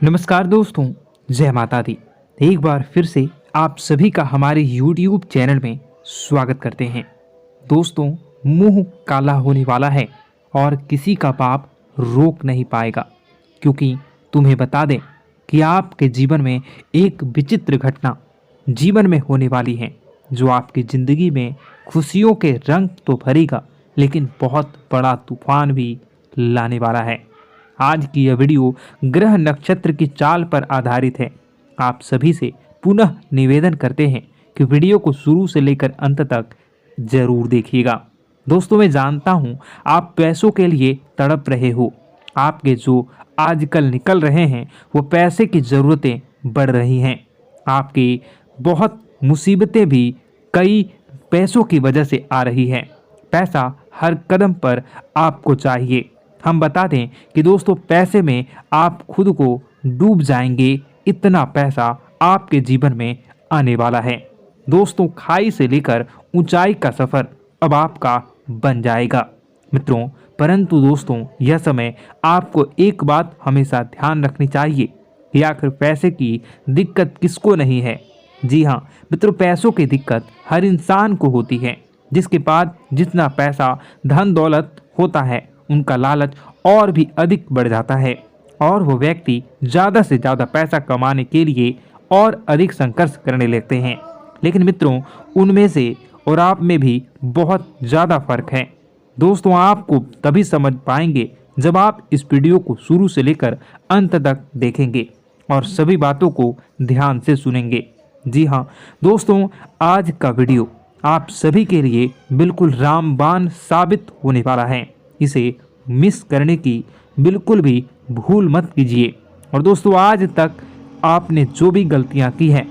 नमस्कार दोस्तों, जय माता दी। एक बार फिर से आप सभी का हमारे YouTube चैनल में स्वागत करते हैं। दोस्तों, मुंह काला होने वाला है और किसी का पाप रोक नहीं पाएगा, क्योंकि तुम्हें बता दें कि आपके जीवन में एक विचित्र घटना जीवन में होने वाली है, जो आपकी ज़िंदगी में खुशियों के रंग तो भरेगा, लेकिन बहुत बड़ा तूफान भी लाने वाला है। आज की यह वीडियो ग्रह नक्षत्र की चाल पर आधारित है। आप सभी से पुनः निवेदन करते हैं कि वीडियो को शुरू से लेकर अंत तक जरूर देखिएगा। दोस्तों, मैं जानता हूं आप पैसों के लिए तड़प रहे हो। आपके जो आजकल निकल रहे हैं वो पैसे की ज़रूरतें बढ़ रही हैं। आपकी बहुत मुसीबतें भी कई पैसों की वजह से आ रही है। पैसा हर कदम पर आपको चाहिए। हम बता दें कि दोस्तों, पैसे में आप खुद को डूब जाएंगे, इतना पैसा आपके जीवन में आने वाला है। दोस्तों, खाई से लेकर ऊंचाई का सफ़र अब आपका बन जाएगा मित्रों। परंतु दोस्तों, यह समय आपको एक बात हमेशा ध्यान रखनी चाहिए कि आखिर पैसे की दिक्कत किसको नहीं है। जी हाँ मित्रों, पैसों की दिक्कत हर इंसान को होती है। जिसके पास जितना पैसा धन दौलत होता है, उनका लालच और भी अधिक बढ़ जाता है और वो व्यक्ति ज़्यादा से ज़्यादा पैसा कमाने के लिए और अधिक संघर्ष करने लगते हैं। लेकिन मित्रों, उनमें से और आप में भी बहुत ज़्यादा फर्क है। दोस्तों, आपको तभी समझ पाएंगे जब आप इस वीडियो को शुरू से लेकर अंत तक देखेंगे और सभी बातों को ध्यान से सुनेंगे। जी हाँ दोस्तों, आज का वीडियो आप सभी के लिए बिल्कुल रामबाण साबित होने वाला है। इसे मिस करने की बिल्कुल भी भूल मत कीजिए। और दोस्तों, आज तक आपने जो भी गलतियां की हैं,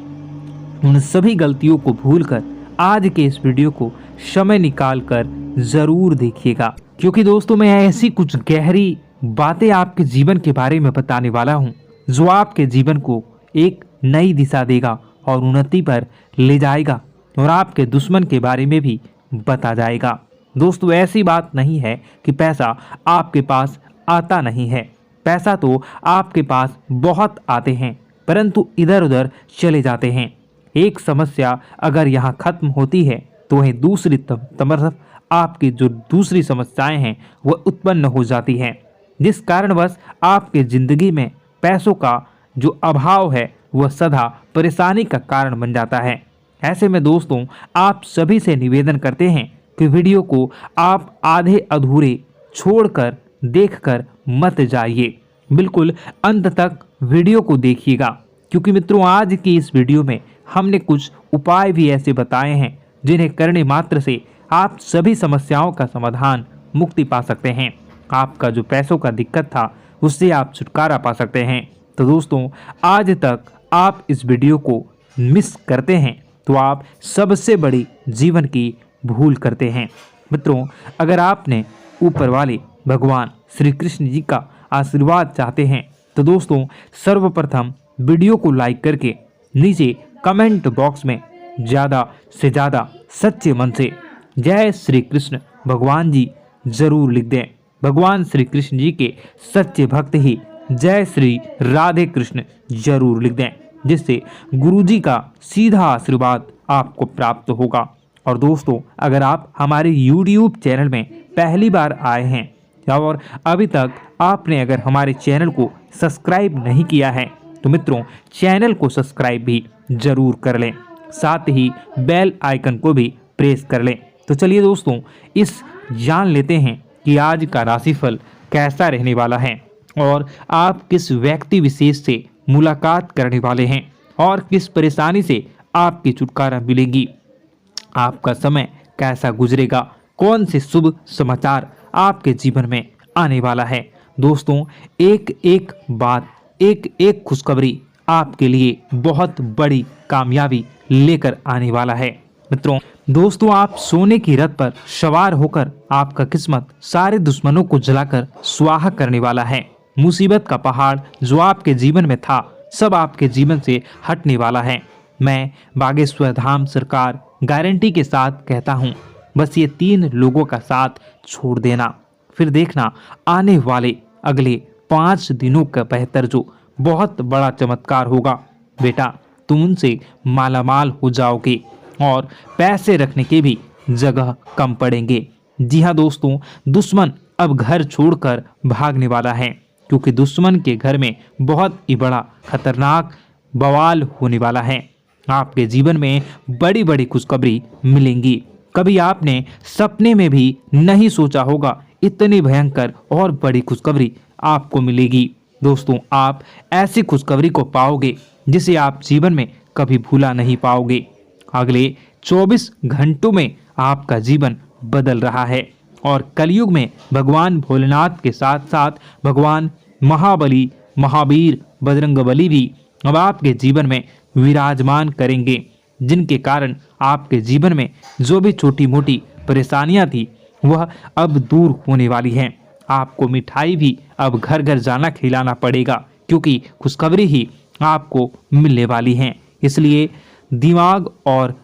उन सभी गलतियों को भूलकर आज के इस वीडियो को समय निकाल कर ज़रूर देखिएगा, क्योंकि दोस्तों, मैं ऐसी कुछ गहरी बातें आपके जीवन के बारे में बताने वाला हूं, जो आपके जीवन को एक नई दिशा देगा और उन्नति पर ले जाएगा और आपके दुश्मन के बारे में भी बता जाएगा। दोस्तों, ऐसी बात नहीं है कि पैसा आपके पास आता नहीं है। पैसा तो आपके पास बहुत आते हैं, परंतु इधर उधर चले जाते हैं। एक समस्या अगर यहाँ खत्म होती है तो वहीं दूसरी तरफ आपकी जो दूसरी समस्याएं हैं वह उत्पन्न हो जाती हैं, जिस कारणवश आपके ज़िंदगी में पैसों का जो अभाव है वह सदा परेशानी का कारण बन जाता है। ऐसे में दोस्तों, आप सभी से निवेदन करते हैं कि वीडियो को आप आधे अधूरे छोड़कर देखकर मत जाइए। बिल्कुल अंत तक वीडियो को देखिएगा, क्योंकि मित्रों, आज की इस वीडियो में हमने कुछ उपाय भी ऐसे बताए हैं जिन्हें करने मात्र से आप सभी समस्याओं का समाधान मुक्ति पा सकते हैं। आपका जो पैसों का दिक्कत था उससे आप छुटकारा पा सकते हैं। तो दोस्तों, आज तक आप इस वीडियो को मिस करते हैं तो आप सबसे बड़ी जीवन की भूल करते हैं। मित्रों, अगर आपने ऊपर वाले भगवान श्री कृष्ण जी का आशीर्वाद चाहते हैं तो दोस्तों, सर्वप्रथम वीडियो को लाइक करके नीचे कमेंट बॉक्स में ज़्यादा से ज़्यादा सच्चे मन से जय श्री कृष्ण भगवान जी जरूर लिख दें। भगवान श्री कृष्ण जी के सच्चे भक्त ही जय श्री राधे कृष्ण जरूर लिख दें, जिससे गुरु जी का सीधा आशीर्वाद आपको प्राप्त होगा। और दोस्तों, अगर आप हमारे YouTube चैनल में पहली बार आए हैं और अभी तक आपने अगर हमारे चैनल को सब्सक्राइब नहीं किया है तो मित्रों, चैनल को सब्सक्राइब भी ज़रूर कर लें, साथ ही बेल आइकन को भी प्रेस कर लें। तो चलिए दोस्तों, इस जान लेते हैं कि आज का राशिफल कैसा रहने वाला है और आप किस व्यक्ति विशेष से मुलाकात करने वाले हैं और किस परेशानी से आपकी छुटकारा मिलेगी। आपका समय कैसा गुजरेगा, कौन से शुभ समाचार आपके जीवन में आने वाला है। दोस्तों, एक एक बात, एक एक खुशखबरी आपके लिए बहुत बड़ी कामयाबी लेकर आने वाला है। मित्रों, दोस्तों, आप सोने की रथ पर सवार होकर आपका किस्मत सारे दुश्मनों को जलाकर स्वाहा करने वाला है। मुसीबत का पहाड़ जो आपके जीवन में था, सब आपके जीवन से हटने वाला है। मैं बागेश्वर धाम सरकार गारंटी के साथ कहता हूँ, बस ये 3 लोगों का साथ छोड़ देना, फिर देखना आने वाले अगले 5 दिनों का बेहतर जो बहुत बड़ा चमत्कार होगा। बेटा, तुम उनसे मालामाल हो जाओगे और पैसे रखने के भी जगह कम पड़ेंगे। जी हाँ दोस्तों, दुश्मन अब घर छोड़कर भागने वाला है, क्योंकि दुश्मन के घर में बहुत ही बड़ा खतरनाक बवाल होने वाला है। आपके जीवन में बड़ी बड़ी खुशखबरी मिलेंगी। कभी आपने सपने में भी नहीं सोचा होगा इतनी भयंकर और बड़ी खुशखबरी आपको मिलेगी। दोस्तों, आप ऐसी खुशखबरी को पाओगे जिसे आप जीवन में कभी भूला नहीं पाओगे। अगले 24 घंटों में आपका जीवन बदल रहा है और कलयुग में भगवान भोलेनाथ के साथ साथ भगवान महाबली, महावीर, बजरंगबली भी अब आपके जीवन में विराजमान करेंगे, जिनके कारण आपके जीवन में जो भी छोटी मोटी परेशानियां थी वह अब दूर होने वाली हैं। आपको मिठाई भी अब घर घर जाना खिलाना पड़ेगा, क्योंकि खुशखबरी ही आपको मिलने वाली हैं। इसलिए दिमाग और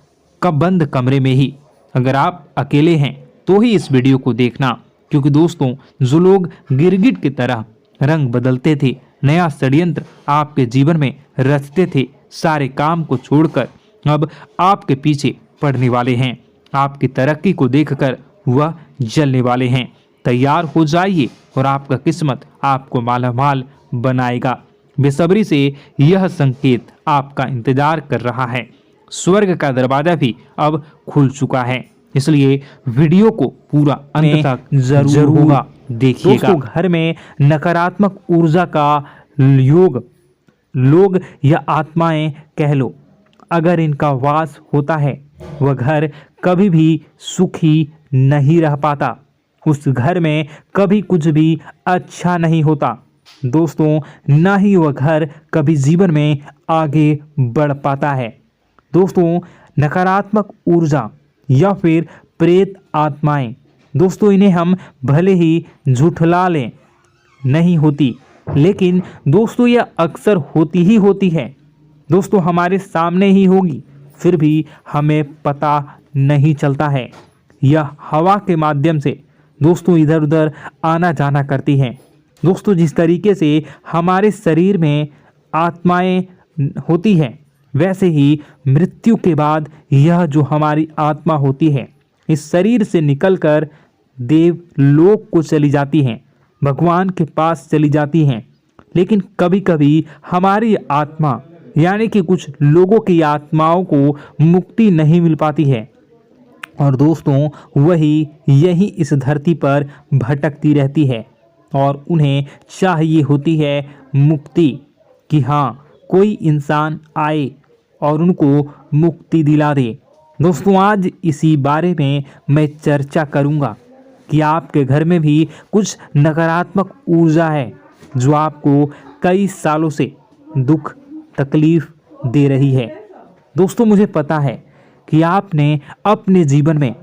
बंद कमरे में ही, अगर आप अकेले हैं तो ही इस वीडियो को देखना, क्योंकि दोस्तों जो लोग गिरगिट की तरह रंग बदलते थे, नया षड्यंत्र आपके जीवन में रचते थे, सारे काम को छोड़कर अब आपके पीछे पड़ने वाले हैं। आपकी तरक्की को देखकर वह जलने वाले हैं। तैयार हो जाइए और आपका किस्मत आपको मालामाल बनाएगा। बेसब्री से यह संकेत आपका इंतजार कर रहा है। स्वर्ग का दरवाजा भी अब खुल चुका है, इसलिए वीडियो को पूरा अंत तक जरूर देखिएगा। दोस्तों, घर में नकारात्मक ऊर्जा का योग, लोग या आत्माएं कह लो, अगर इनका वास होता है वह घर कभी भी सुखी नहीं रह पाता। उस घर में कभी कुछ भी अच्छा नहीं होता दोस्तों, ना ही वह घर कभी जीवन में आगे बढ़ पाता है। दोस्तों, नकारात्मक ऊर्जा या फिर प्रेत आत्माएं, दोस्तों इन्हें हम भले ही झुठला लें नहीं होती, लेकिन दोस्तों यह अक्सर होती ही होती है। दोस्तों, हमारे सामने ही होगी, फिर भी हमें पता नहीं चलता है। यह हवा के माध्यम से दोस्तों इधर उधर आना जाना करती हैं। दोस्तों, जिस तरीके से हमारे शरीर में आत्माएं होती हैं, वैसे ही मृत्यु के बाद यह जो हमारी आत्मा होती है इस शरीर से निकलकर देवलोक को चली जाती हैं, भगवान के पास चली जाती हैं। लेकिन कभी कभी हमारी आत्मा यानी कि कुछ लोगों की आत्माओं को मुक्ति नहीं मिल पाती है और दोस्तों वही यही इस धरती पर भटकती रहती है और उन्हें चाहिए होती है मुक्ति, कि हाँ कोई इंसान आए और उनको मुक्ति दिला दे। दोस्तों, आज इसी बारे में मैं चर्चा करूंगा कि आपके घर में भी कुछ नकारात्मक ऊर्जा है जो आपको कई सालों से दुख तकलीफ दे रही है। दोस्तों, मुझे पता है कि आपने अपने जीवन में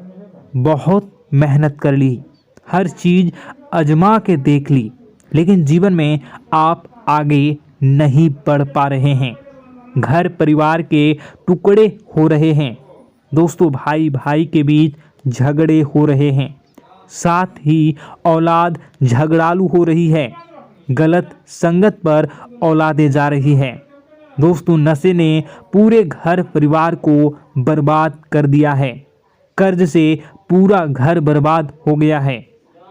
बहुत मेहनत कर ली, हर चीज़ आजमा के देख ली, लेकिन जीवन में आप आगे नहीं बढ़ पा रहे हैं। घर परिवार के टुकड़े हो रहे हैं। दोस्तों, भाई भाई के बीच झगड़े हो रहे हैं, साथ ही औलाद झगड़ालू हो रही है, गलत संगत पर औलादें जा रही है। दोस्तों, नशे ने पूरे घर परिवार को बर्बाद कर दिया है, कर्ज से पूरा घर बर्बाद हो गया है।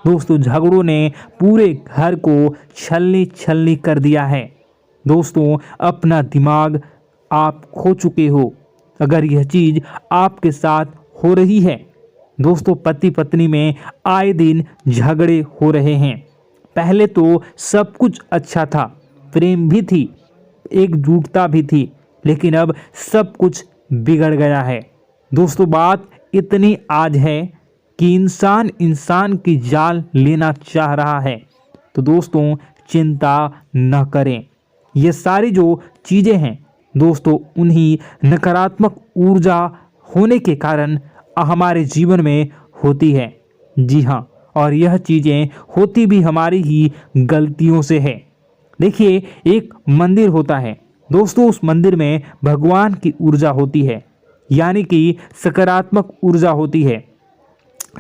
दोस्तों, झगड़ों ने पूरे घर को छलनी छलनी कर दिया है। दोस्तों, अपना दिमाग आप खो चुके हो अगर यह चीज़ आपके साथ हो रही है। दोस्तों, पति पत्नी में आए दिन झगड़े हो रहे हैं। पहले तो सब कुछ अच्छा था, प्रेम भी थी, एकजुटता भी थी, लेकिन अब सब कुछ बिगड़ गया है। दोस्तों, बात इतनी आज है कि इंसान इंसान की जान लेना चाह रहा है। तो दोस्तों, चिंता न करें। ये सारी जो चीज़ें हैं दोस्तों, उन्हीं नकारात्मक ऊर्जा होने के कारण हमारे जीवन में होती है। जी हाँ, और यह चीज़ें होती भी हमारी ही गलतियों से है। देखिए, एक मंदिर होता है दोस्तों, उस मंदिर में भगवान की ऊर्जा होती है, यानी कि सकारात्मक ऊर्जा होती है।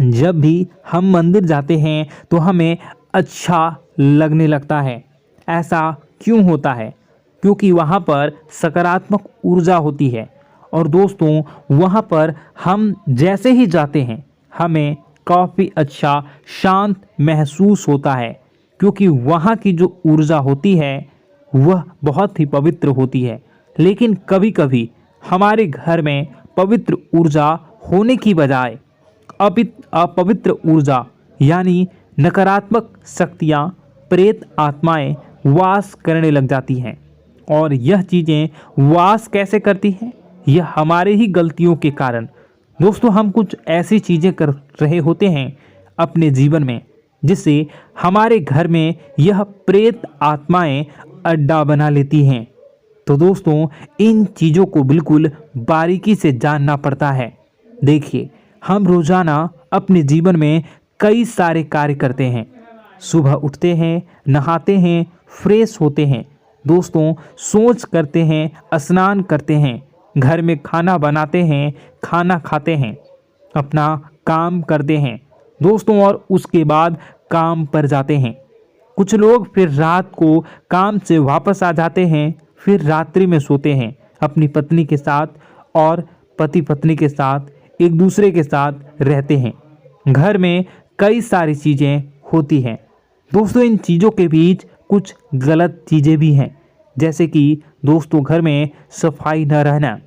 जब भी हम मंदिर जाते हैं तो हमें अच्छा लगने लगता है। ऐसा क्यों होता है? क्योंकि वहाँ पर सकारात्मक ऊर्जा होती है। और दोस्तों वहाँ पर हम जैसे ही जाते हैं हमें काफ़ी अच्छा शांत महसूस होता है, क्योंकि वहाँ की जो ऊर्जा होती है वह बहुत ही पवित्र होती है। लेकिन कभी कभी हमारे घर में पवित्र ऊर्जा होने की बजाय अपवित्र ऊर्जा यानी नकारात्मक शक्तियाँ, प्रेत आत्माएं वास करने लग जाती हैं। और यह चीज़ें वास कैसे करती हैं? यह हमारे ही गलतियों के कारण। दोस्तों हम कुछ ऐसी चीज़ें कर रहे होते हैं अपने जीवन में जिससे हमारे घर में यह प्रेत आत्माएं अड्डा बना लेती हैं। तो दोस्तों इन चीज़ों को बिल्कुल बारीकी से जानना पड़ता है। देखिए हम रोज़ाना अपने जीवन में कई सारे कार्य करते हैं। सुबह उठते हैं, नहाते हैं, फ्रेश होते हैं, दोस्तों सोच करते हैं, स्नान करते हैं, घर में खाना बनाते हैं, खाना खाते हैं, अपना काम करते हैं दोस्तों, और उसके बाद काम पर जाते हैं। कुछ लोग फिर रात को काम से वापस आ जाते हैं, फिर रात्रि में सोते हैं अपनी पत्नी के साथ और पति पत्नी के साथ एक दूसरे के साथ रहते हैं। घर में कई सारी चीज़ें होती हैं दोस्तों। इन चीज़ों के बीच कुछ गलत चीज़ें भी हैं, जैसे कि दोस्तों घर में सफाई न रहना।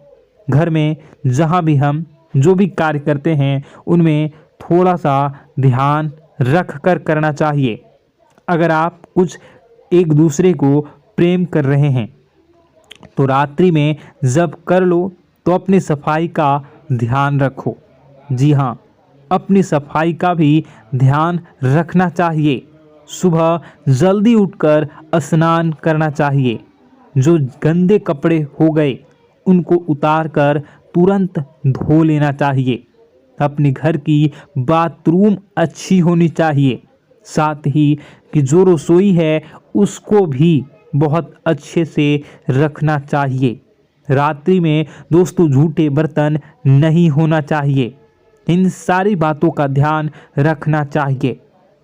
घर में जहाँ भी हम जो भी कार्य करते हैं उनमें थोड़ा सा ध्यान रख कर करना चाहिए। अगर आप कुछ एक दूसरे को प्रेम कर रहे हैं तो रात्रि में जब कर लो तो अपनी सफाई का ध्यान रखो। जी हाँ, अपनी सफाई का भी ध्यान रखना चाहिए। सुबह जल्दी उठकर स्नान करना चाहिए। जो गंदे कपड़े हो गए उनको उतार कर तुरंत धो लेना चाहिए। अपने घर की बाथरूम अच्छी होनी चाहिए। साथ ही कि जो रसोई है उसको भी बहुत अच्छे से रखना चाहिए। रात्रि में दोस्तों झूठे बर्तन नहीं होना चाहिए। इन सारी बातों का ध्यान रखना चाहिए।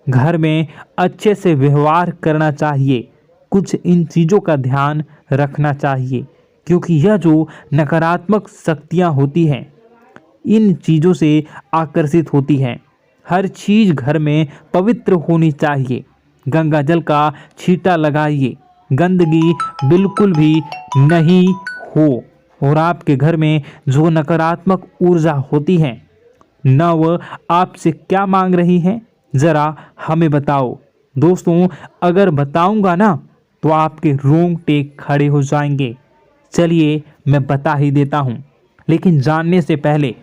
घर में अच्छे से व्यवहार करना चाहिए। कुछ इन चीज़ों का ध्यान रखना चाहिए, क्योंकि यह जो नकारात्मक शक्तियाँ होती हैं इन चीज़ों से आकर्षित होती हैं। हर चीज़ घर में पवित्र होनी चाहिए। गंगा जल का छींटा लगाइए, गंदगी बिल्कुल भी नहीं हो। और आपके घर में जो नकारात्मक ऊर्जा होती है न वह आपसे क्या मांग रही है, ज़रा हमें बताओ। दोस्तों अगर बताऊंगा ना तो आपके रोंगटे खड़े हो जाएंगे। चलिए मैं बता ही देता हूं, लेकिन जानने से पहले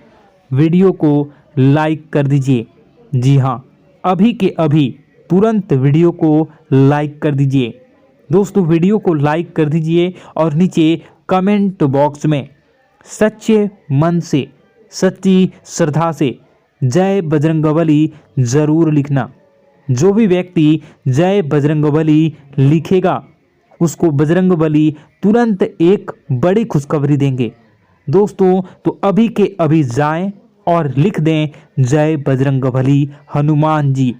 वीडियो को लाइक कर दीजिए। जी हाँ, अभी के अभी तुरंत वीडियो को लाइक कर दीजिए। दोस्तों वीडियो को लाइक कर दीजिए और नीचे कमेंट बॉक्स में सच्चे मन से, सच्ची श्रद्धा से जय बजरंगबली ज़रूर लिखना। जो भी व्यक्ति जय बजरंगबली लिखेगा उसको बजरंगबली तुरंत एक बड़ी खुशखबरी देंगे। दोस्तों तो अभी के अभी जाएं और लिख दें जय बजरंगबली हनुमान जी।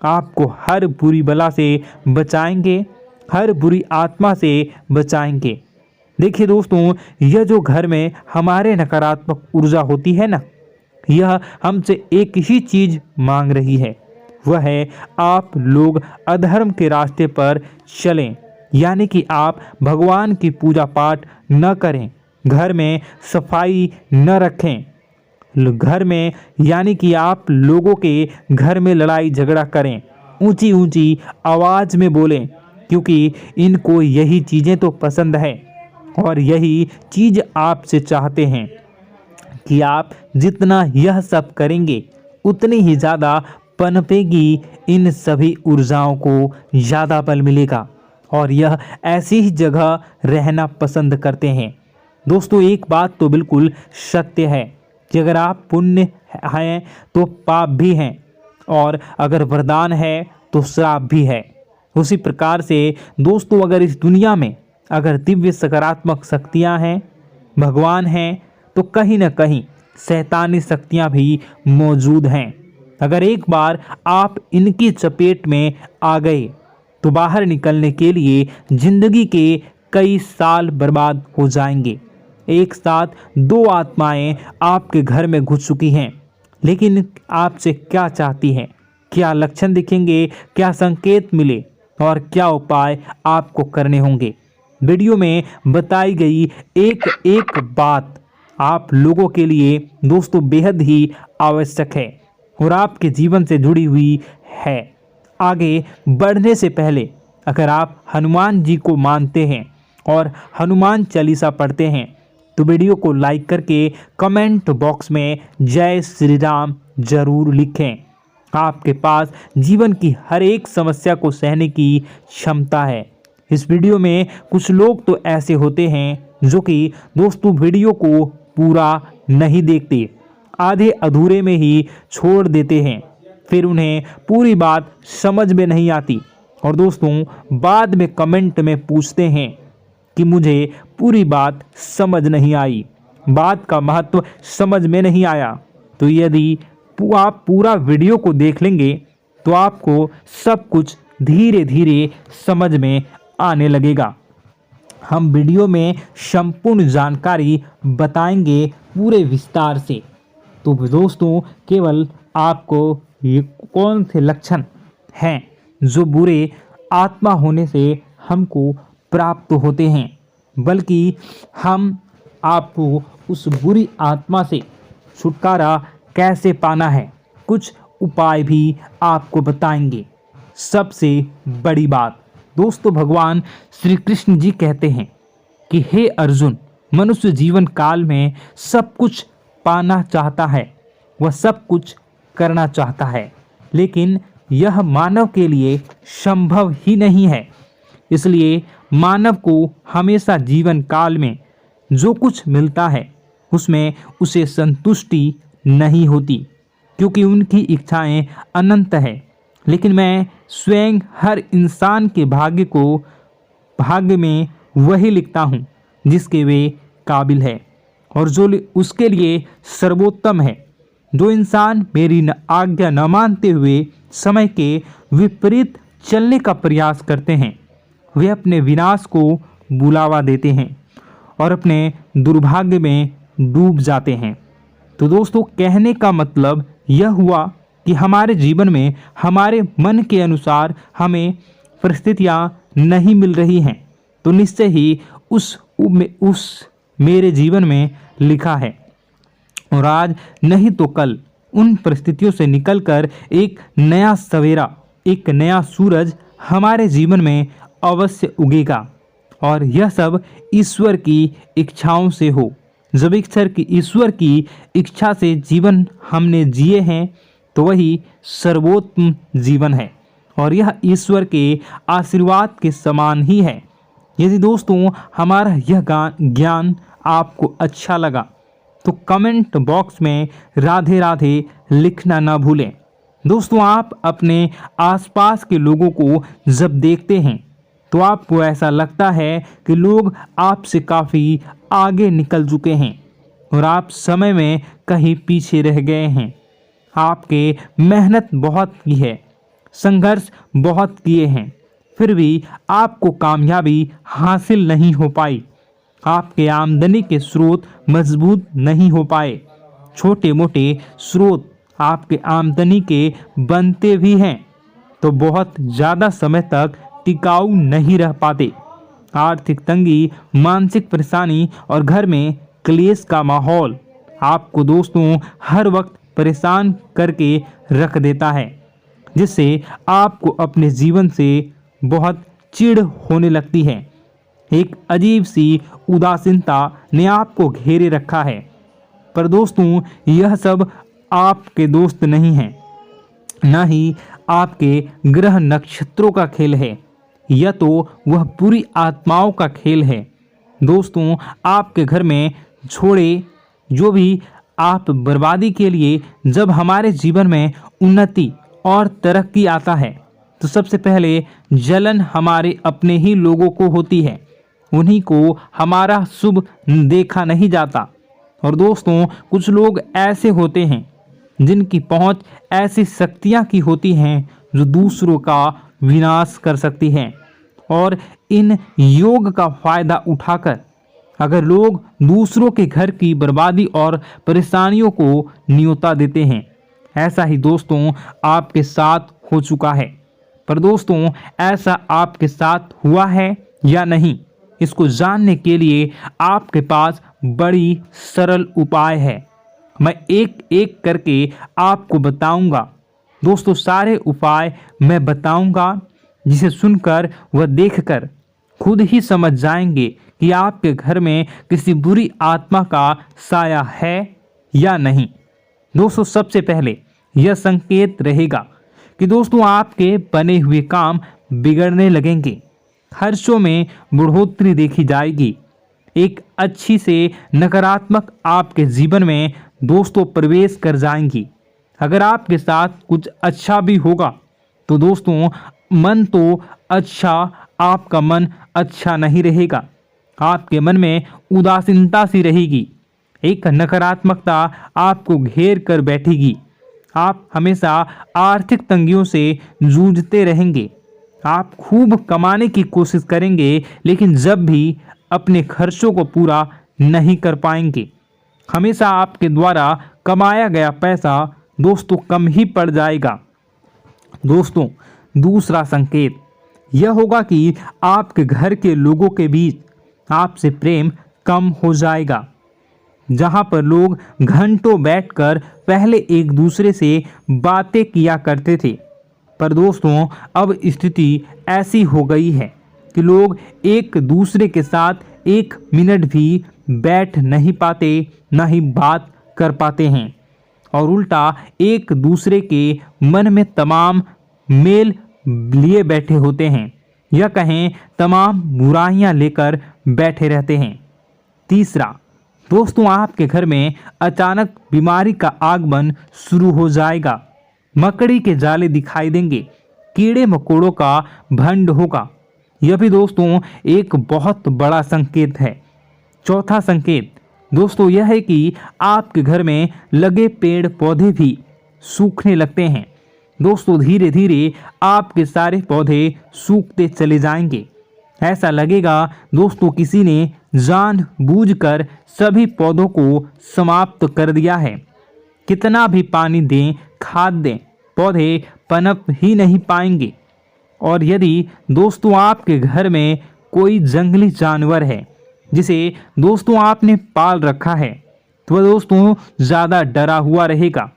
आपको हर बुरी बला से बचाएंगे, हर बुरी आत्मा से बचाएंगे। देखिए दोस्तों, यह जो घर में हमारे नकारात्मक ऊर्जा होती है ना, यह हमसे एक ही चीज़ मांग रही है, वह है आप लोग अधर्म के रास्ते पर चलें, यानी कि आप भगवान की पूजा पाठ न करें, घर में सफाई न रखें, घर में यानी कि आप लोगों के घर में लड़ाई झगड़ा करें, ऊंची ऊंची आवाज़ में बोलें, क्योंकि इनको यही चीज़ें तो पसंद है और यही चीज़ आपसे चाहते हैं कि आप जितना यह सब करेंगे उतनी ही ज़्यादा पनपेगी इन सभी ऊर्जाओं को ज़्यादा बल मिलेगा और यह ऐसी ही जगह रहना पसंद करते हैं। दोस्तों एक बात तो बिल्कुल सत्य है कि अगर आप पुण्य हैं तो पाप भी हैं और अगर वरदान है तो श्राप भी है। उसी प्रकार से दोस्तों अगर इस दुनिया में अगर दिव्य सकारात्मक शक्तियां हैं, भगवान हैं, तो कहीं ना कहीं शैतानी शक्तियां भी मौजूद हैं। अगर एक बार आप इनकी चपेट में आ गए तो बाहर निकलने के लिए जिंदगी के कई साल बर्बाद हो जाएंगे। एक साथ दो आत्माएं आपके घर में घुस चुकी हैं, लेकिन आपसे क्या चाहती हैं, क्या लक्षण दिखेंगे, क्या संकेत मिले और क्या उपाय आपको करने होंगे। वीडियो में बताई गई एक एक बात आप लोगों के लिए दोस्तों बेहद ही आवश्यक है और आपके जीवन से जुड़ी हुई है। आगे बढ़ने से पहले अगर आप हनुमान जी को मानते हैं और हनुमान चालीसा पढ़ते हैं तो वीडियो को लाइक करके कमेंट बॉक्स में जय श्री राम जरूर लिखें। आपके पास जीवन की हर एक समस्या को सहने की क्षमता है। इस वीडियो में कुछ लोग तो ऐसे होते हैं जो कि दोस्तों वीडियो को पूरा नहीं देखते, आधे अधूरे में ही छोड़ देते हैं, फिर उन्हें पूरी बात समझ में नहीं आती और दोस्तों बाद में कमेंट में पूछते हैं कि मुझे पूरी बात समझ नहीं आई, बात का महत्व समझ में नहीं आया। तो यदि आप पूरा वीडियो को देख लेंगे तो आपको सब कुछ धीरे धीरे समझ में आने लगेगा। हम वीडियो में संपूर्ण जानकारी बताएंगे पूरे विस्तार से। तो दोस्तों केवल आपको ये कौन से लक्षण हैं जो बुरे आत्मा होने से हमको प्राप्त होते हैं, बल्कि हम आपको उस बुरी आत्मा से छुटकारा कैसे पाना है, कुछ उपाय भी आपको बताएंगे। सबसे बड़ी बात दोस्तों, भगवान श्री कृष्ण जी कहते हैं कि हे अर्जुन, मनुष्य जीवन काल में सब कुछ पाना चाहता है, वह सब कुछ करना चाहता है, लेकिन यह मानव के लिए संभव ही नहीं है। इसलिए मानव को हमेशा जीवन काल में जो कुछ मिलता है उसमें उसे संतुष्टि नहीं होती, क्योंकि उनकी इच्छाएं अनंत है। लेकिन मैं स्वयं हर इंसान के भाग्य में वही लिखता हूँ जिसके वे काबिल है और जो उसके लिए सर्वोत्तम है। जो इंसान मेरी आज्ञा न मानते हुए समय के विपरीत चलने का प्रयास करते हैं, वे अपने विनाश को बुलावा देते हैं और अपने दुर्भाग्य में डूब जाते हैं। तो दोस्तों कहने का मतलब यह हुआ कि हमारे जीवन में हमारे मन के अनुसार हमें परिस्थितियां नहीं मिल रही हैं, तो निश्चय ही उस मेरे जीवन में लिखा है और आज नहीं तो कल उन परिस्थितियों से निकलकर एक नया सवेरा, एक नया सूरज हमारे जीवन में अवश्य उगेगा। और यह सब ईश्वर की इच्छाओं से हो। जब ईश्वर की इच्छा से जीवन हमने जिए हैं तो वही सर्वोत्तम जीवन है और यह ईश्वर के आशीर्वाद के समान ही है। यदि दोस्तों हमारा यह ज्ञान आपको अच्छा लगा तो कमेंट बॉक्स में राधे राधे लिखना ना भूलें। दोस्तों आप अपने आसपास के लोगों को जब देखते हैं तो आपको ऐसा लगता है कि लोग आपसे काफ़ी आगे निकल चुके हैं और आप समय में कहीं पीछे रह गए हैं। आपके मेहनत बहुत की है, संघर्ष बहुत किए हैं, फिर भी आपको कामयाबी हासिल नहीं हो पाई। आपके आमदनी के स्रोत मजबूत नहीं हो पाए। छोटे मोटे स्रोत आपके आमदनी के बनते भी हैं तो बहुत ज़्यादा समय तक टिकाऊ नहीं रह पाते। आर्थिक तंगी, मानसिक परेशानी और घर में क्लेश का माहौल आपको दोस्तों हर वक्त परेशान करके रख देता है, जिससे आपको अपने जीवन से बहुत चिढ़ होने लगती है। एक अजीब सी उदासीनता ने आपको घेरे रखा है। पर दोस्तों यह सब आपके दोस्त नहीं हैं, न ही आपके ग्रह नक्षत्रों का खेल है, यह तो वह बुरी आत्माओं का खेल है। दोस्तों आपके घर में छोड़े जो भी आप बर्बादी के लिए जब हमारे जीवन में उन्नति और तरक्की आता है तो सबसे पहले जलन हमारे अपने ही लोगों को होती है, उन्हीं को हमारा शुभ देखा नहीं जाता। और दोस्तों कुछ लोग ऐसे होते हैं जिनकी पहुंच ऐसी शक्तियां की होती हैं जो दूसरों का विनाश कर सकती हैं। और इन योग का फायदा उठाकर अगर लोग दूसरों के घर की बर्बादी और परेशानियों को न्योता देते हैं, ऐसा ही दोस्तों आपके साथ हो चुका है। पर दोस्तों ऐसा आपके साथ हुआ है या नहीं, इसको जानने के लिए आपके पास बड़ी सरल उपाय है। मैं एक एक करके आपको बताऊंगा। दोस्तों सारे उपाय मैं बताऊंगा, जिसे सुनकर व देखकर खुद ही समझ जाएंगे कि आपके घर में किसी बुरी आत्मा का साया है या नहीं। दोस्तों सबसे पहले यह संकेत रहेगा कि दोस्तों आपके बने हुए काम बिगड़ने लगेंगे, खर्चों में बढ़ोतरी देखी जाएगी, एक अच्छी से नकारात्मक आपके जीवन में दोस्तों प्रवेश कर जाएंगी। अगर आपके साथ कुछ अच्छा भी होगा तो दोस्तों मन तो अच्छा, आपका मन अच्छा नहीं रहेगा। आपके मन में उदासीनता सी रहेगी, एक नकारात्मकता आपको घेर कर बैठेगी। आप हमेशा आर्थिक तंगियों से जूझते रहेंगे। आप खूब कमाने की कोशिश करेंगे, लेकिन जब भी अपने खर्चों को पूरा नहीं कर पाएंगे। हमेशा आपके द्वारा कमाया गया पैसा दोस्तों कम ही पड़ जाएगा। दोस्तों दूसरा संकेत यह होगा कि आपके घर के लोगों के बीच आपसे प्रेम कम हो जाएगा। जहां पर लोग घंटों बैठकर पहले एक दूसरे से बातें किया करते थे, पर दोस्तों अब स्थिति ऐसी हो गई है कि लोग एक दूसरे के साथ एक मिनट भी बैठ नहीं पाते, न ही बात कर पाते हैं, और उल्टा एक दूसरे के मन में तमाम मेल लिए बैठे होते हैं, या कहें तमाम बुराइयां लेकर बैठे रहते हैं। तीसरा दोस्तों आपके घर में अचानक बीमारी का आगमन शुरू हो जाएगा। मकड़ी के जाले दिखाई देंगे, कीड़े मकोड़ों का भंड होगा। यह भी दोस्तों एक बहुत बड़ा संकेत है। चौथा संकेत दोस्तों यह है कि आपके घर में लगे पेड़ पौधे भी सूखने लगते हैं। दोस्तों धीरे धीरे आपके सारे पौधे सूखते चले जाएंगे। ऐसा लगेगा दोस्तों किसी ने जानबूझकर सभी पौधों को समाप्त कर दिया है। कितना भी पानी दें, खाद दें, पौधे पनप ही नहीं पाएंगे। और यदि दोस्तों आपके घर में कोई जंगली जानवर है जिसे दोस्तों आपने पाल रखा है, तो वह दोस्तों ज़्यादा डरा हुआ रहेगा,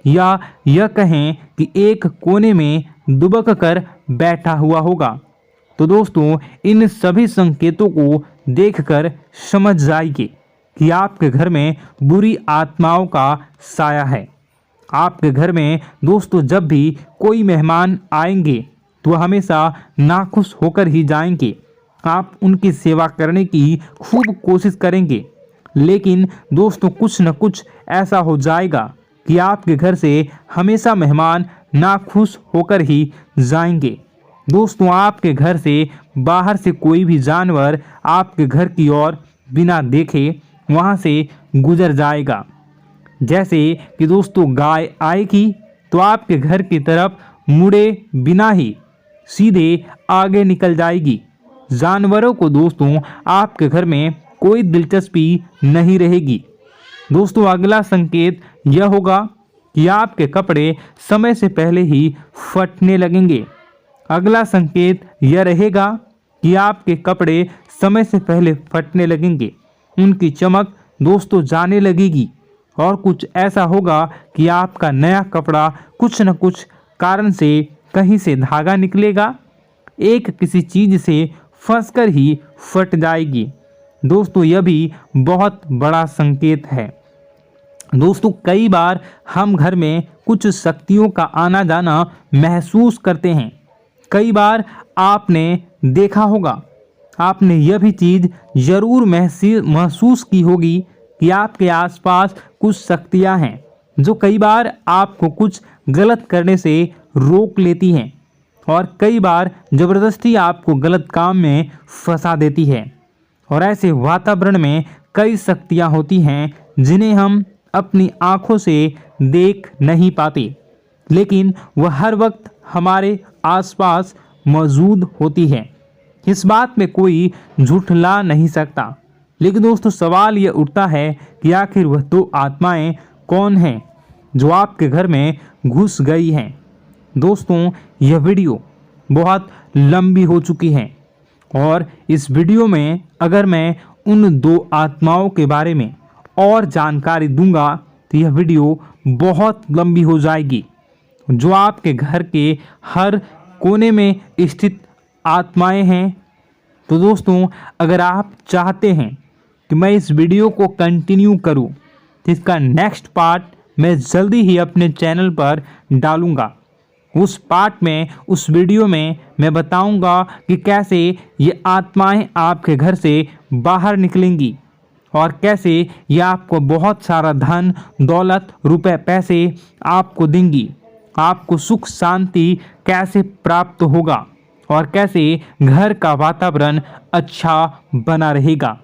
या यह कहें कि एक कोने में दुबक कर बैठा हुआ होगा, तो दोस्तों इन सभी संकेतों को देखकर समझ जाइए कि आपके घर में बुरी आत्माओं का साया है। आपके घर में दोस्तों जब भी कोई मेहमान आएंगे तो हमेशा नाखुश होकर ही जाएंगे। आप उनकी सेवा करने की खूब कोशिश करेंगे, लेकिन दोस्तों कुछ न कुछ ऐसा हो जाएगा कि आपके घर से हमेशा मेहमान नाखुश होकर ही जाएंगे। दोस्तों आपके घर से बाहर से कोई भी जानवर आपके घर की ओर बिना देखे वहां से गुजर जाएगा। जैसे कि दोस्तों गाय आएगी तो आपके घर की तरफ मुड़े बिना ही सीधे आगे निकल जाएगी। जानवरों को दोस्तों आपके घर में कोई दिलचस्पी नहीं रहेगी। दोस्तों अगला संकेत यह होगा कि आपके कपड़े समय से पहले ही फटने लगेंगे। अगला संकेत यह रहेगा कि आपके कपड़े समय से पहले फटने लगेंगे, उनकी चमक दोस्तों जाने लगेगी, और कुछ ऐसा होगा कि आपका नया कपड़ा कुछ न कुछ कारण से कहीं से धागा निकलेगा, एक किसी चीज से फंसकर ही फट जाएगी। दोस्तों यह भी बहुत बड़ा संकेत है। दोस्तों कई बार हम घर में कुछ शक्तियों का आना जाना महसूस करते हैं। कई बार आपने देखा होगा, आपने यह भी चीज़ जरूर महसूस की होगी कि आपके आसपास कुछ शक्तियां हैं जो कई बार आपको कुछ गलत करने से रोक लेती हैं, और कई बार ज़बरदस्ती आपको गलत काम में फंसा देती है। और ऐसे वातावरण में कई शक्तियां होती हैं जिन्हें हम अपनी आँखों से देख नहीं पाते, लेकिन वह हर वक्त हमारे आसपास मौजूद होती है। इस बात में कोई झूठला नहीं सकता। लेकिन दोस्तों सवाल यह उठता है कि आखिर वह दो आत्माएं कौन हैं जो आपके घर में घुस गई हैं। दोस्तों यह वीडियो बहुत लंबी हो चुकी है और इस वीडियो में अगर मैं उन दो आत्माओं के बारे में और जानकारी दूंगा तो यह वीडियो बहुत लंबी हो जाएगी। जो आपके घर के हर कोने में स्थित आत्माएं हैं। तो दोस्तों अगर आप चाहते हैं कि मैं इस वीडियो को कंटिन्यू करूं तो इसका नेक्स्ट पार्ट मैं जल्दी ही अपने चैनल पर डालूंगा। उस पार्ट में, उस वीडियो में मैं बताऊंगा कि कैसे ये आत्माएं आपके घर से बाहर निकलेंगी और कैसे ये आपको बहुत सारा धन दौलत रुपए पैसे आपको देंगी, आपको सुख शांति कैसे प्राप्त होगा और कैसे घर का वातावरण अच्छा बना रहेगा।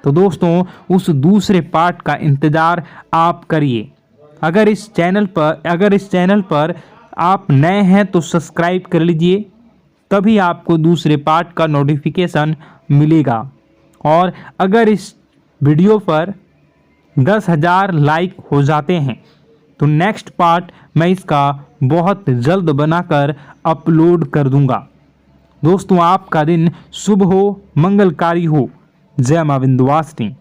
तो दोस्तों उस दूसरे पार्ट का इंतज़ार आप करिए। अगर इस चैनल पर आप नए हैं तो सब्सक्राइब कर लीजिए, तभी आपको दूसरे पार्ट का नोटिफिकेशन मिलेगा। और अगर इस वीडियो पर 10,000 लाइक हो जाते हैं तो नेक्स्ट पार्ट मैं इसका बहुत जल्द बनाकर अपलोड कर दूंगा। दोस्तों आपका दिन शुभ हो, मंगलकारी हो। जय मां विंध्यवासिनी।